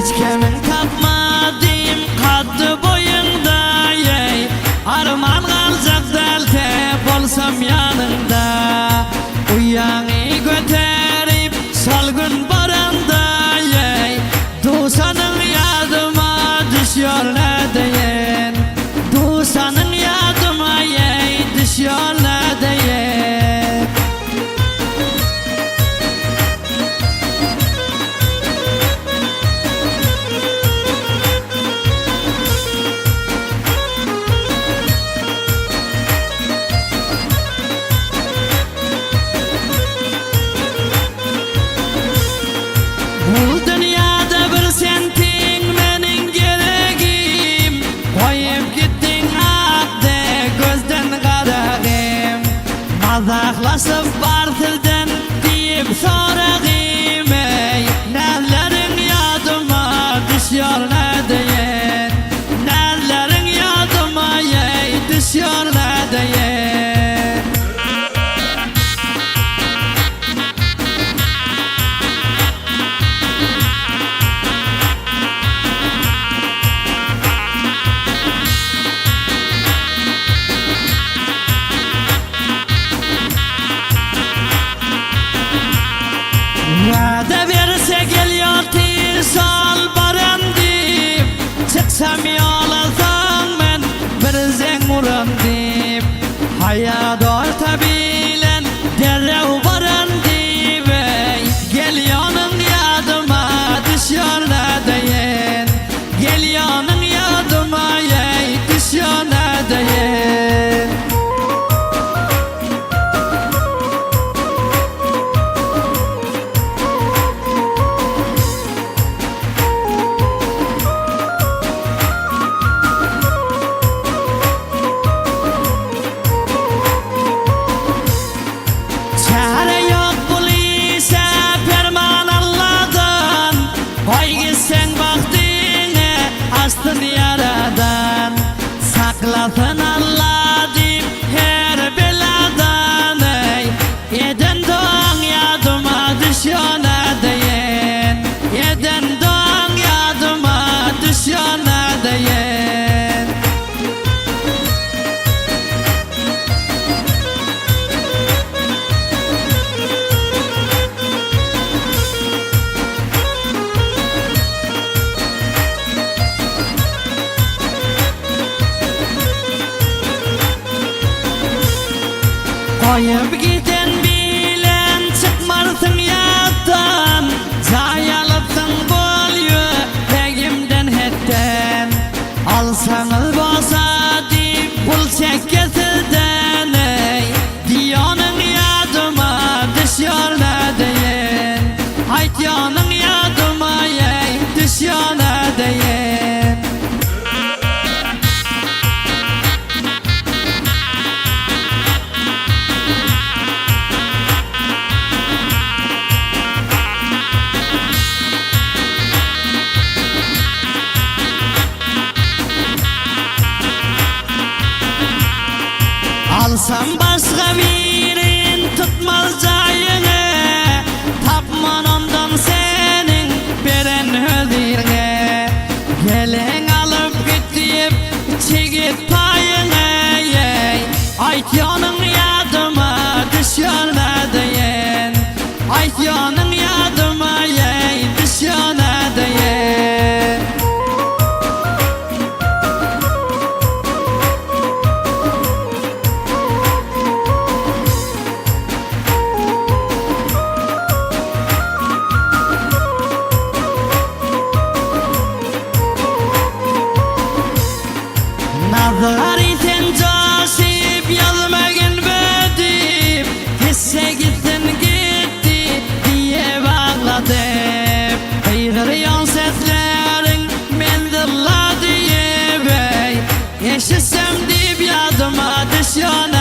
Hiçkemin tapmadım kaddı boyunda yey. Arman kalacak delte bolsam yanında. Uyanı göterip sol gün baranda yey. Dusanın yadıma düşüyor ne deyin. Dusanın yadıma yey düşüyor ne deyin. Bu dünyada bir sentin menin gereğim. Koyup gittin akde gözden karagim. Mazaklaşıp var tilden deyip soragim ey. Nelerin yadıma düşüyor ne deyin. Nelerin yadıma ey düşüyor ne deyin. Vade verse geliyor tirsal barandip. Çıksam yolasam ben bir zen urandip. Hayat orta bilen derrev barandip ey. Geliyor'un yadıma düşüyor ne deyin. Geliyor'un yadıma ey düşüyor ne deyin. Çare yok polise ferman Allah'tan. Koy gitsen vaktine astın yaradan. Saklasın Allah deyip her beladan ey. Eden doğan yadıma düşüyor ne deyin. Eden doğan yadıma düşüyor ne deyin. Koyup giden bilen çıkmarsın yattan. Zayalıpsın bol yüreğimden hetten. Alsanız bolsa deyip pul çekkesilden ey. Diyonun yadıma düşüyor ne deyin. Haytiyonun yadıma ey düşüyor ne deyin. Alsam başka birin tutmaz cayını. Tapman ondan senin beren hözirine. Gelen alıp gitip çekip payını ey. Aytiyonun yadıma düşüyor ne deyin. Aytiyonun yadıma ey düşüyor ne deyin. Nazar iten coşup yazmagın bödip. Hisse gitsin gitti diye bağladım. Kıygırıyon seslerin menzilla diye bey. Eşitsem deyip yadıma düşüyor